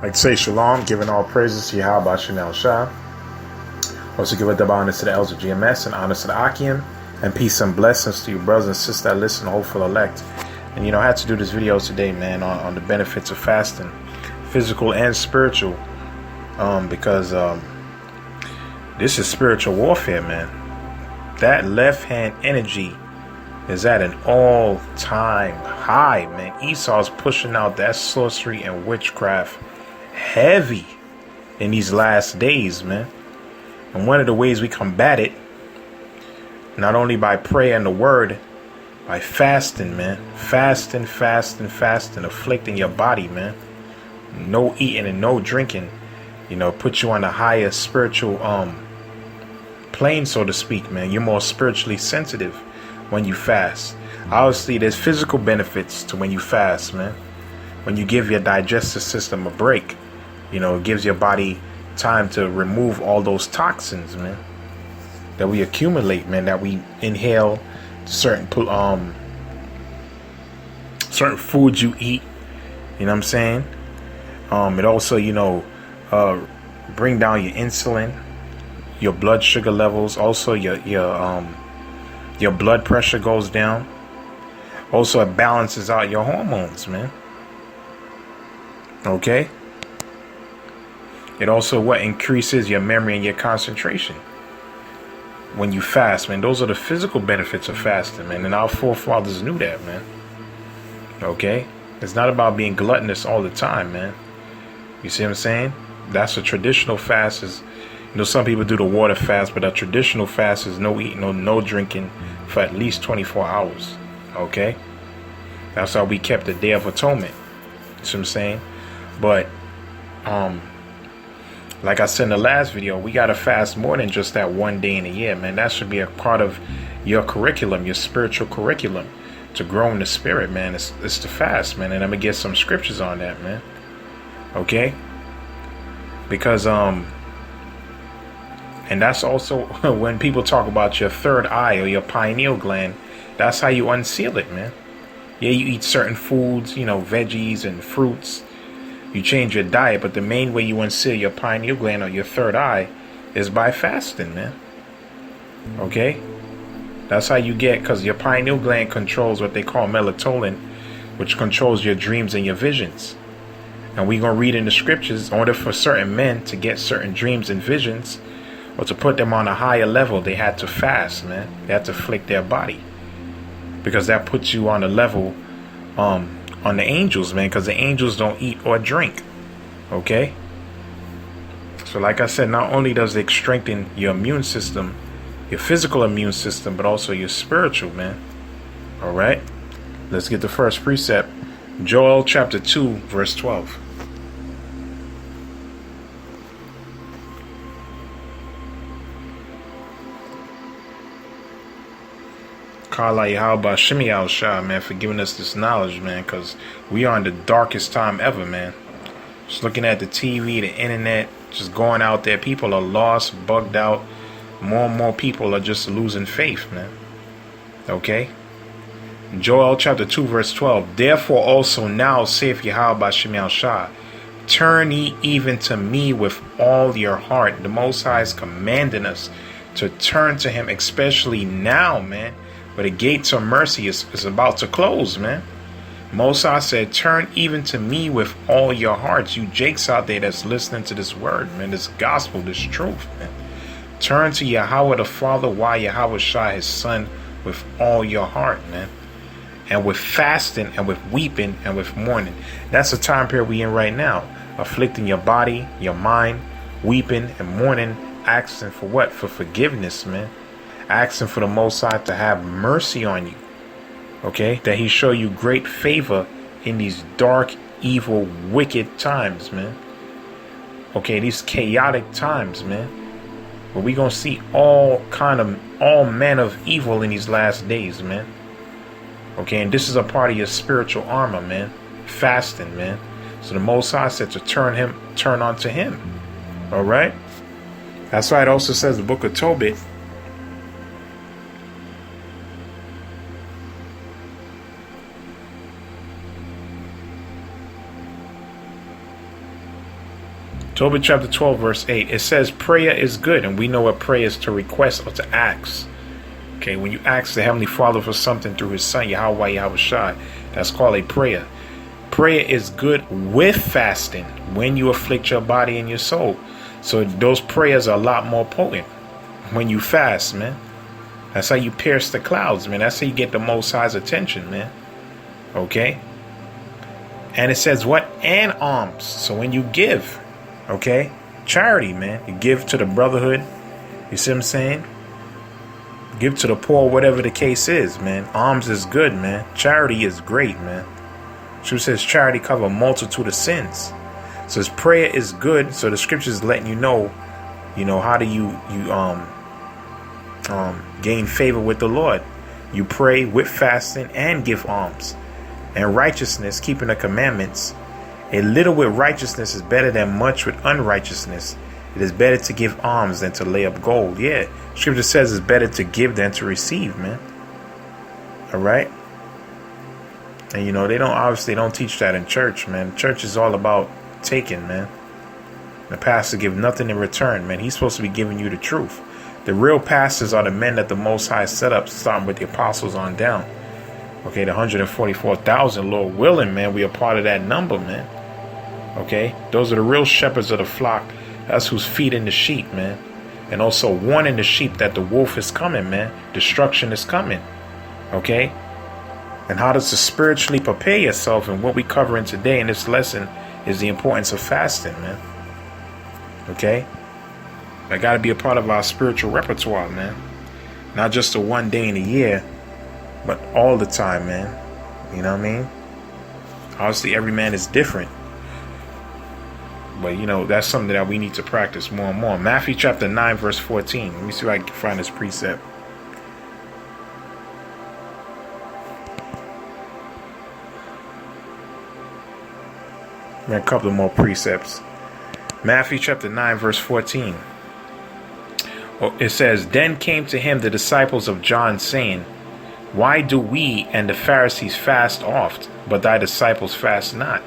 Like to say shalom, giving all praises to Yahawashi Yahawashi. Also give a double honor to the elders of GMS and honor to the Akim, and peace and blessings to you brothers and sisters that listen, hopeful elect. And I had to do this video today, man, on the benefits of fasting, physical and spiritual, because this is spiritual warfare, man. That left hand energy is at an all-time high, man. Esau's pushing out that sorcery and witchcraft heavy in these last days, man. And one of the ways we combat it, not only by prayer and the word, by fasting, man. Fasting, afflicting your body, man. No eating and no drinking, put you on a higher spiritual plane, so to speak, man. You're more spiritually sensitive when you fast. Obviously, there's physical benefits to when you fast, man. When you give your digestive system a break, it gives your body time to remove all those toxins, man, that we accumulate, man, that we inhale certain foods you eat. You know what I'm saying? It also, bring down your insulin, your blood sugar levels. Also, your blood pressure goes down. Also, it balances out your hormones, man. Okay? It also increases your memory and your concentration when you fast, man. Those are the physical benefits of fasting, man. And our forefathers knew that, man. Okay? It's not about being gluttonous all the time, man. You see what I'm saying? That's a traditional fast. Some people do the water fast, but a traditional fast is no eating, no drinking for at least 24 hours. Okay? That's how we kept the Day of Atonement. You see what I'm saying? But, like I said in the last video, we got to fast more than just that one day in a year, man. That should be a part of your curriculum, your spiritual curriculum, to grow in the spirit, man. It's to fast, man. And I'm going to get some scriptures on that, man. Okay? Because, and that's also when people talk about your third eye or your pineal gland, that's how you unseal it, man. Yeah, you eat certain foods, veggies and fruits. You change your diet, but the main way you unseal your pineal gland or your third eye is by fasting, man. Okay? That's how you get, because your pineal gland controls what they call melatonin, which controls your dreams and your visions. And we're going to read in the scriptures, in order for certain men to get certain dreams and visions, or to put them on a higher level, they had to fast, man. They had to afflict their body. Because that puts you on a level, on the angels, man, because the angels don't eat or drink. Okay? So like I said, not only does it strengthen your immune system, your physical immune system, but also your spiritual, man. All right? Let's get the first precept. Joel chapter 2, verse 12. Kala Yahawashi Yahawashi, man, for giving us this knowledge, man, because we are in the darkest time ever, man. Just looking at the TV, the internet, just going out there. People are lost, bugged out. More and more people are just losing faith, man. Okay? Joel chapter 2, verse 12. Therefore also now saith Yahawashi Yahawashi, turn ye even to me with all your heart. The Most High is commanding us to turn to him, especially now, man. But the gates of mercy is about to close, man. Mosai said, turn even to me with all your hearts. You jakes out there that's listening to this word, man, this gospel, this truth, man. Turn to Yahawah the Father, why Yahawashi his Son, with all your heart, man. And with fasting and with weeping and with mourning. That's the time period we in right now. Afflicting your body, your mind, weeping and mourning, asking for what? For forgiveness, man. Asking for the Most High to have mercy on you. Okay? That he show you great favor in these dark, evil, wicked times, man. Okay? These chaotic times, man. But we gonna see all manner of evil in these last days, man. Okay? And this is a part of your spiritual armor, man. Fasting, man. So the Most High said to turn unto him. Alright? That's why it also says the book of Tobit. Tobit chapter 12, verse 8. It says prayer is good, and we know what prayer is, to request or to ask. Okay, when you ask the Heavenly Father for something through His Son, Yahawah, Yahawashi, that's called a prayer. Prayer is good with fasting when you afflict your body and your soul. So those prayers are a lot more potent when you fast, man. That's how you pierce the clouds, man. That's how you get the Most High's attention, man. Okay? And it says what? And alms. So when you give, okay? Charity, man. You give to the brotherhood. You see what I'm saying? Give to the poor, whatever the case is, man. Alms is good, man. Charity is great, man. Truth says charity cover a multitude of sins. So his prayer is good. So the scriptures is letting you know, how do you gain favor with the Lord. You pray with fasting and give alms. And righteousness, keeping the commandments. A little with righteousness is better than much with unrighteousness. It is better to give alms than to lay up gold. Yeah, scripture says it's better to give than to receive, man. All right. And they don't teach that in church, man. Church is all about taking, man. The pastor give nothing in return, man. He's supposed to be giving you the truth. The real pastors are the men that the Most High set up, starting with the apostles on down. Okay, the 144,000, Lord willing, man, we are part of that number, man. Okay, those are the real shepherds of the flock. That's who's feeding the sheep, man. And also warning the sheep that the wolf is coming, man. Destruction is coming. Okay? And how to spiritually prepare yourself, and what we covering today in this lesson is the importance of fasting, man. Okay? That got to be a part of our spiritual repertoire, man. Not just the one day in a year, but all the time, man. You know what I mean? Obviously, every man is different. But, that's something that we need to practice more and more. Matthew chapter 9, verse 14. Let me see if I can find this precept. A couple of more precepts. Matthew chapter 9, verse 14. It says, Then came to him the disciples of John, saying, Why do we and the Pharisees fast oft, but thy disciples fast not?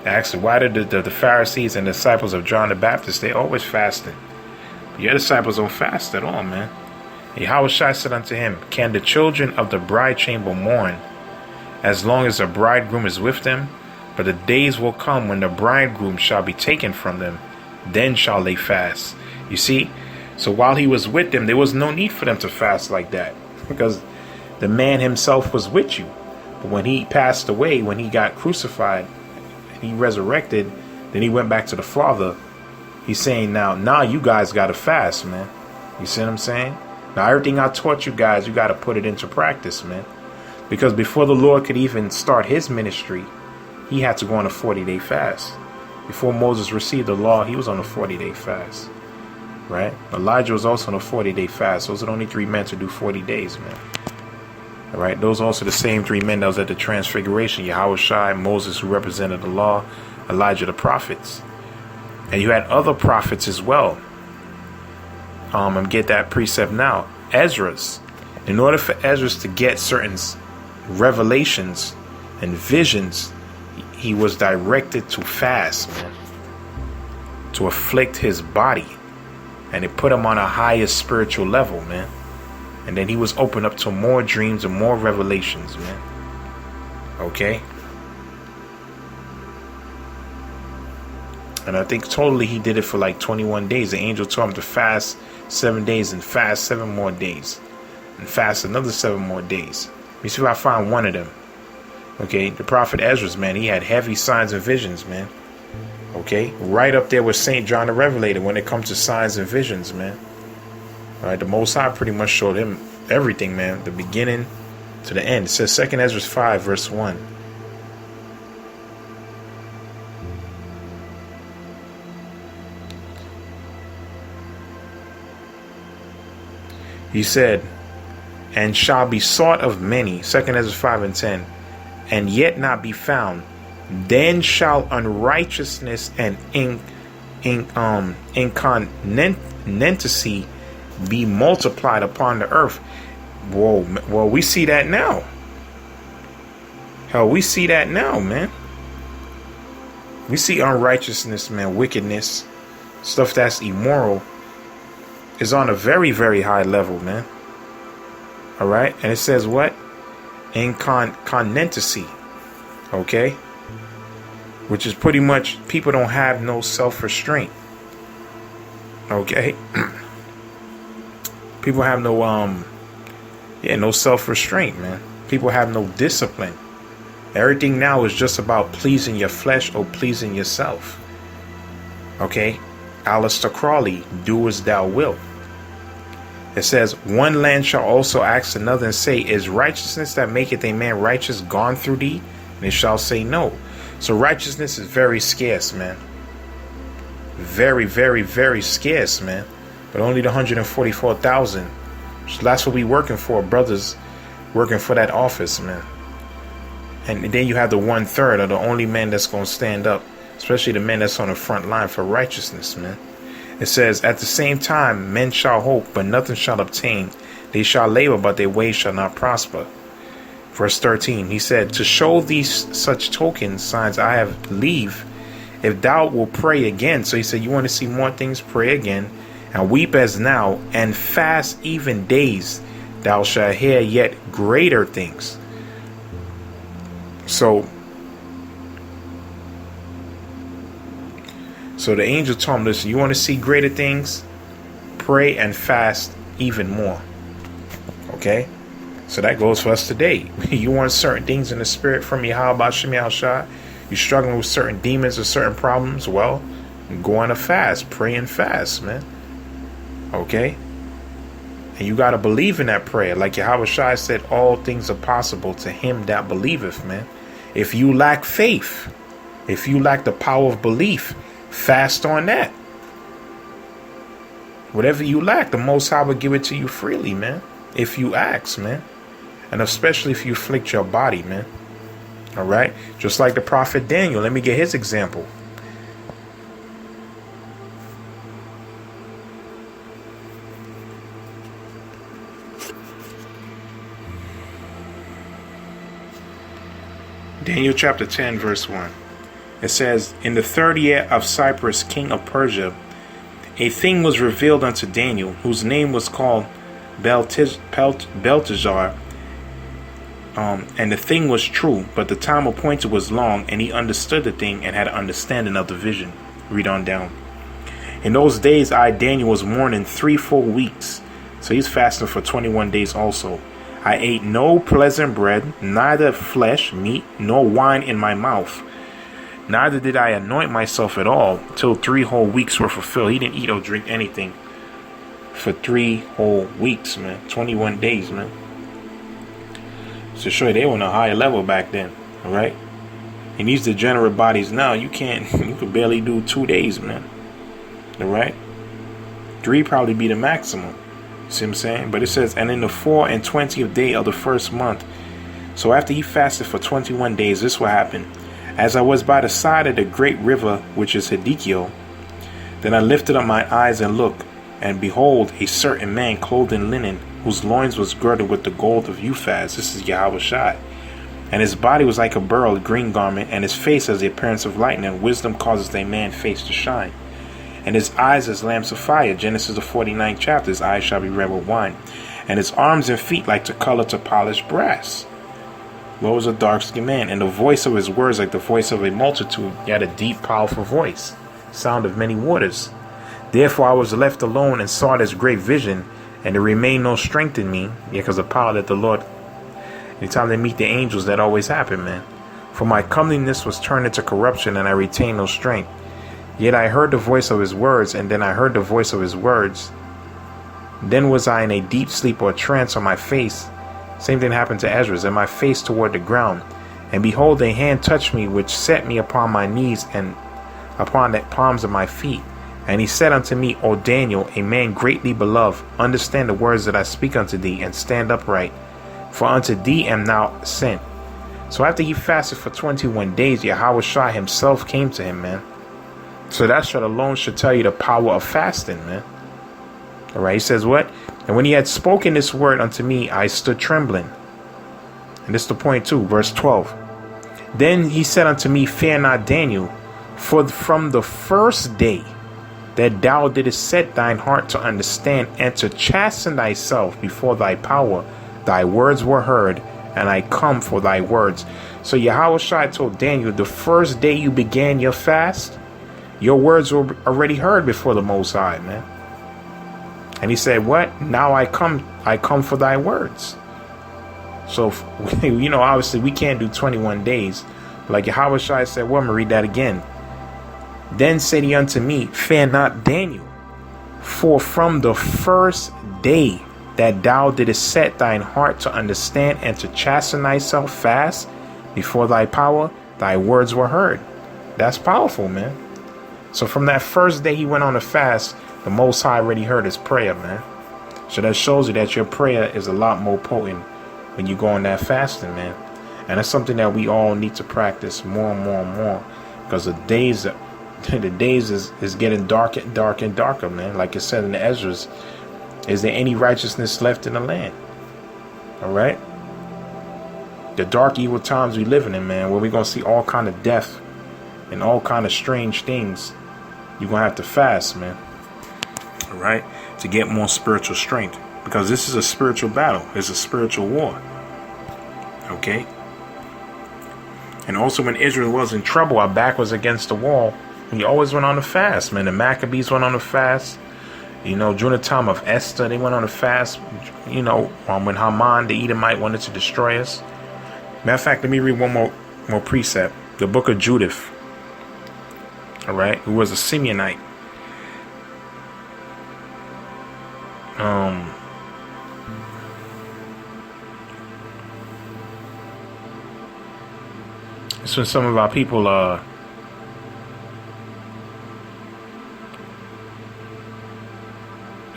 Actually, why did the Pharisees and disciples of John the Baptist, they always fasting? But your disciples don't fast at all, man. Yahawashi said unto him, Can the children of the bride chamber mourn, as long as the bridegroom is with them? But the days will come when the bridegroom shall be taken from them, then shall they fast. You see? So while he was with them, there was no need for them to fast like that, because the man himself was with you. But when he passed away, when he got crucified, he resurrected, then he went back to the Father. He's saying now you guys got to fast, man. You see what I'm saying? Now everything I taught you guys, you got to put it into practice, man. Because before the Lord could even start his ministry, he had to go on a 40-day fast. Before Moses received the law, he was on a 40-day fast. Right? Elijah was also on a 40-day fast. Those are the only 3 men to do 40 days, man. All right? Those are also the same 3 men that was at the Transfiguration. Yahawashi, Moses, who represented the law, Elijah, the prophets. And you had other prophets as well. And get that precept now. Ezra's. In order for Ezra's to get certain revelations and visions, he was directed to fast, man, to afflict his body, and it put him on a higher spiritual level, man. And then he was opened up to more dreams and more revelations, man. Okay? And I think totally he did it for like 21 days. The angel told him to fast 7 days and fast 7 more days and fast another 7 more days. Let me see if I find one of them. Okay, the prophet Ezra's, man, he had heavy signs and visions, man. Okay, right up there with St. John the Revelator when it comes to signs and visions, man. All right, the Most High pretty much showed him everything, man, the beginning to the end. It says 2 Ezra 5, verse 1. He said, and shall be sought of many, 2 Ezra 5 and 10, and yet not be found. Then shall unrighteousness and incontinency be multiplied upon the earth. Whoa, well, we see that now. Hell, we see that now, man. We see unrighteousness, man, wickedness, stuff that's immoral is on a very, very high level, man. All right. And it says what? Incontinency. Okay. Which is pretty much people don't have no self-restraint. Okay. People have no self-restraint, man. People have no discipline. Everything now is just about pleasing your flesh or pleasing yourself. Okay? Aleister Crowley, do as thou wilt. It says, one land shall also ask another and say, is righteousness that maketh a man righteous gone through thee? And it shall say no. So righteousness is very scarce, man. Very, very, very scarce, man. But only the 144,000. So that's what we working for, brothers working for that office, man. And then you have the 1/3 of the only men that's going to stand up, especially the men that's on the front line for righteousness, man. It says, at the same time, men shall hope, but nothing shall obtain. They shall labor, but their ways shall not prosper. Verse 13, he said, to show these such tokens, signs I have leave, if thou wilt pray again. So he said, you want to see more things, pray again, and weep as now, and fast even days, thou shalt hear yet greater things. So the angel told him, listen, you want to see greater things? Pray and fast even more. Okay? So that goes for us today. You want certain things in the spirit from Yahawashi. You're struggling with certain demons or certain problems? Well, go on a fast. Pray and fast, man. Okay? And you got to believe in that prayer. Like Yahawashi said, all things are possible to him that believeth, man. If you lack faith, if you lack the power of belief, fast on that. Whatever you lack, the Most High will give it to you freely, man. If you ask, man. And especially if you afflict your body, man. All right? Just like the prophet Daniel. Let me get his example. Daniel chapter 10, verse 1. It says, in the 3rd year of Cyrus, king of Persia, a thing was revealed unto Daniel, whose name was called Belteshazzar. And the thing was true, but the time appointed was long, and he understood the thing and had understanding of the vision. Read on down. In those days, I, Daniel, was mourning 3 full weeks. So he's fasting for 21 days also. I ate no pleasant bread, neither flesh, meat, nor wine in my mouth. Neither did I anoint myself at all till 3 whole weeks were fulfilled. He didn't eat or drink anything for 3 whole weeks, man. 21 days, man. So show you they were on a higher level back then, all right? And these degenerate bodies now, you could barely do 2 days, man. All right? 3 probably be the maximum. See what I'm saying? But it says, and in the 24th day of the 1st month. So after he fasted for 21 days, this will happen. As I was by the side of the great river, which is Hiddekel, then I lifted up my eyes and looked, and behold, a certain man clothed in linen, whose loins was girded with the gold of Uphaz. This is Yahawashi. And his body was like a beryl, a green garment, and his face as the appearance of lightning. Wisdom causes a man's face to shine. And his eyes as lamps of fire. Genesis the 49th chapter. His eyes shall be red with wine. And his arms and feet like to color to polished brass. Lord was a dark-skinned man, and the voice of his words like the voice of a multitude. He had a deep, powerful voice, sound of many waters. Therefore I was left alone and saw this great vision, and there remained no strength in me, because the power that the Lord. Anytime they meet the angels, that always happen, man. For my comeliness was turned into corruption, and I retained no strength. Yet I heard the voice of his words, and then I heard the voice of his words. Then was I in a deep sleep or trance on my face. Same thing happened to Ezra, and my face toward the ground. And behold, a hand touched me, which set me upon my knees and upon the palms of my feet. And he said unto me, O Daniel, a man greatly beloved, understand the words that I speak unto thee, and stand upright. For unto thee am now sent. So after he fasted for 21 days, Yahawashi himself came to him, man. So that should alone should tell you the power of fasting, man. Alright, he says what? And when he had spoken this word unto me, I stood trembling. And this is the point too, verse 12. Then he said unto me, fear not, Daniel, For from the first day that thou didst set thine heart to understand and to chasten thyself before thy power, thy words were heard, and I come for thy words. So Yahawashi told Daniel, the first day you began your fast, your words were already heard before the Most High, man. And he said, what? Now I come for thy words. So, obviously we can't do 21 days. Like Yahawashi said, well, I'm going to read that again. Then said he unto me, fear not, Daniel, for from the first day that thou didst set thine heart to understand and to chasten thyself fast before thy power, thy words were heard. That's powerful, man. So from that first day he went on a fast, the Most High already heard his prayer, man. So that shows you that your prayer is a lot more potent when you go on that fasting, man. And that's something that we all need to practice more and more and more, because the days is getting darker and darker and darker, man. Like it said in the Ezra's, is there any righteousness left in the land? All right. The dark, evil times we living in, man, where we're going to see all kind of death and all kind of strange things. You're going to have to fast, man. All right. To get more spiritual strength, because this is a spiritual battle. It's a spiritual war. Okay. And also when Israel was in trouble, our back was against the wall, we always went on a fast, man. The Maccabees went on a fast. During the time of Esther, they went on a fast. When Haman, the Edomite, wanted to destroy us. Matter of fact, let me read one more precept. The book of Judith. All right, who was a Simeonite. It's when some of our people I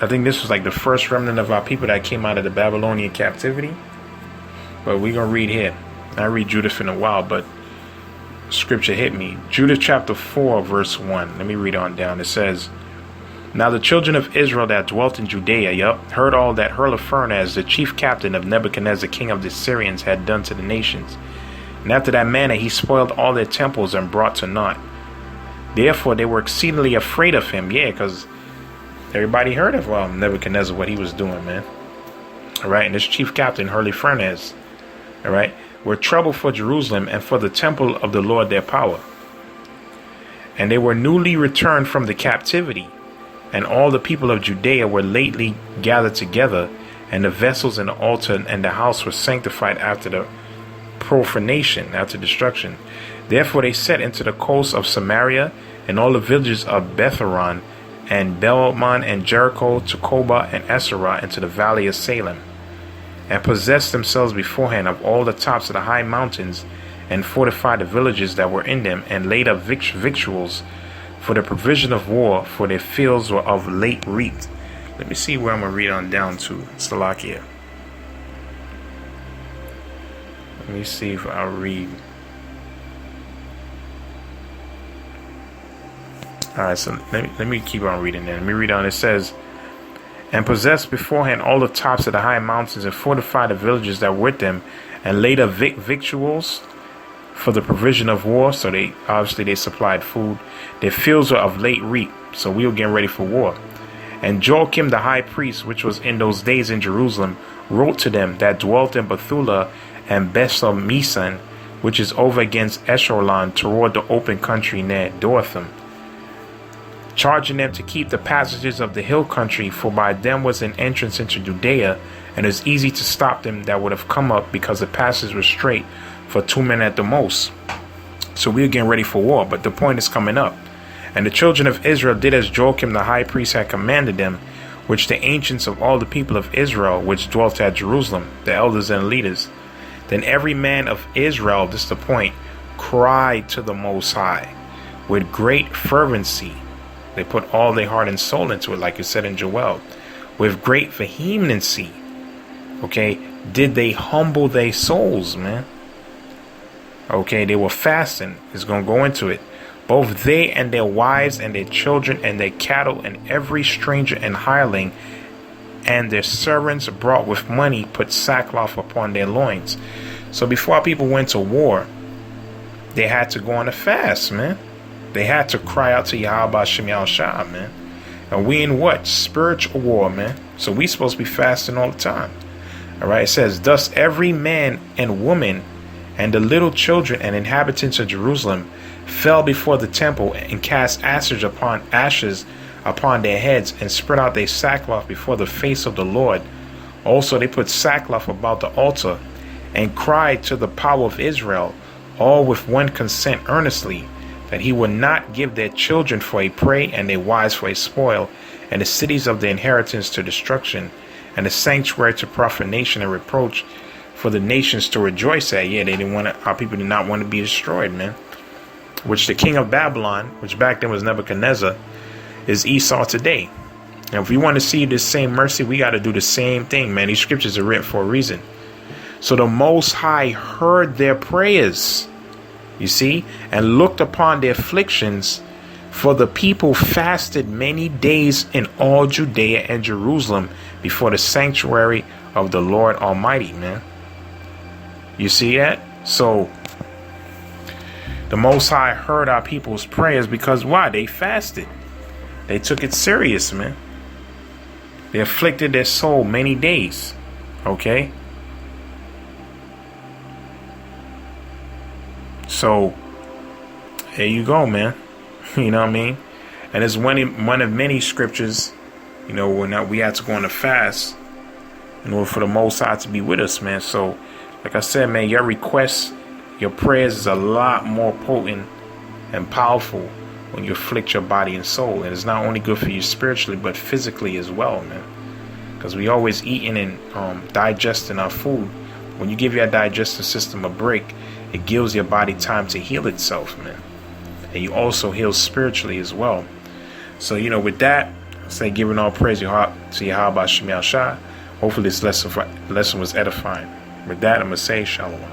think this was like the first remnant of our people that came out of the Babylonian captivity. But we're going to read here. I read Judith in a while, but scripture hit me. Judith chapter 4, verse 1. Let me read on down. It says, now the children of Israel that dwelt in Judea, heard all that Hurlephernaz, the chief captain of Nebuchadnezzar, king of the Syrians, had done to the nations. And after that manner he spoiled all their temples and brought to naught. Therefore they were exceedingly afraid of him. Yeah, because everybody heard of Nebuchadnezzar, what he was doing, man. All right, and this chief captain, Hurlephernaz, all right, were troubled for Jerusalem and for the temple of the Lord their power. And they were newly returned from the captivity, and all the people of Judea were lately gathered together, and the vessels and the altar and the house were sanctified after the profanation, after destruction. Therefore they set into the coast of Samaria and all the villages of Betharon and Belmon and Jericho to Kobah and Esarah into the valley of Salem, and possessed themselves beforehand of all the tops of the high mountains, and fortified the villages that were in them, and laid up victuals for the provision of war, for their fields were of late reaped. Let me see where I'm going to read on down to. Slovakia. Let me see if I'll read. Alright, so let me keep on reading there. Let me read on. It says, and possessed beforehand all the tops of the high mountains, and fortified the villages that were with them, and laid up victuals for the provision of war. So they supplied food. Their fields were of late reap, so we were getting ready for war. And Joachim the high priest, which was in those days in Jerusalem, wrote to them that dwelt in Bethula and Bethel-Meson, which is over against Esholon, toward the open country near Dothan, charging them to keep the passages of the hill country, for by them was an entrance into Judea, and it was easy to stop them that would have come up, because the passages were straight for 2 men at the most. So we were getting ready for war, but the point is coming up. And the children of Israel did as Joachim the high priest had commanded them, which the ancients of all the people of Israel which dwelt at Jerusalem, the elders and leaders. Then every man of Israel, this is the point, cried to the Most High with great fervency. They put all their heart and soul into it, like it said in Joel. With great vehemency, okay, did they humble their souls, man. Okay, they were fasting. It's going to go into it. Both they and their wives and their children and their cattle and every stranger and hireling and their servants brought with money put sackcloth upon their loins. So before people went to war, they had to go on a fast, man. They had to cry out to Yahawah Shem Yahawashi, man. And we in what? Spiritual war, man. So we supposed to be fasting all the time. All right. It says, thus every man and woman and the little children and inhabitants of Jerusalem fell before the temple and cast ashes upon their heads and spread out their sackcloth before the face of the Lord. Also they put sackcloth about the altar and cried to the power of Israel, all with one consent earnestly, that he would not give their children for a prey and their wives for a spoil, and the cities of the inheritance to destruction, and the sanctuary to profanation and reproach, for the nations to rejoice at. Yeah, they didn't want to, our people did not want to be destroyed, man. Which the king of Babylon, which back then was Nebuchadnezzar, is Esau today. And if we want to see this same mercy, we got to do the same thing, man. These scriptures are written for a reason. So the Most High heard their prayers, you see, and looked upon their afflictions, for the people fasted many days in all Judea and Jerusalem before the sanctuary of the Lord Almighty, man. You see that? So the Most High heard our people's prayers because why? They fasted. They took it serious, man. They afflicted their soul many days. Okay? So there you go, man. You know what I mean? And it's one of many scriptures, you know, when we have to go on a fast in order for the Most High to be with us, man. So, like I said, man, your requests, your prayers is a lot more potent and powerful when you afflict your body and soul. And it's not only good for you spiritually, but physically as well, man. Because we always eating and digesting our food. When you give your digestive system a break, it gives your body time to heal itself, man. And you also heal spiritually as well. So, you know, with that, I say giving all praise to Yahawah Shem Yahawashi. Hopefully this lesson was edifying. With that, I'm going to say shalom.